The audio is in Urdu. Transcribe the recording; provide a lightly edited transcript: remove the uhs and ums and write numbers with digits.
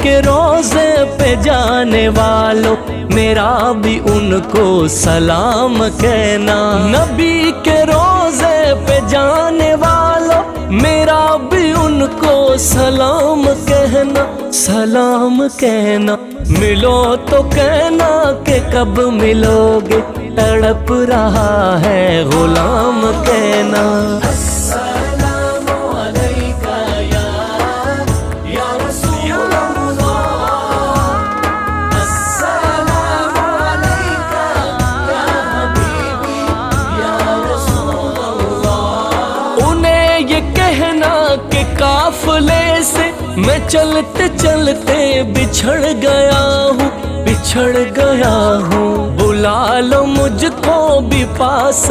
کے روزے پہ جانے والوں میرا بھی ان کو سلام کہنا، نبی کے روزے پہ جانے والوں میرا بھی ان کو سلام کہنا، سلام کہنا۔ ملو تو کہنا کہ کب ملو گے، تڑپ رہا ہے غلام کہنا۔ السلام علیکہ یا رسول اللہ، السلام علیکہ یا حبیبی یا رسول اللہ۔ انہیں یہ کہنا کہ قافلے سے میں چلتے چلتے بچھڑ گیا ہوں، بچھڑ گیا ہوں، بلا لو مجھ کو بھی پاس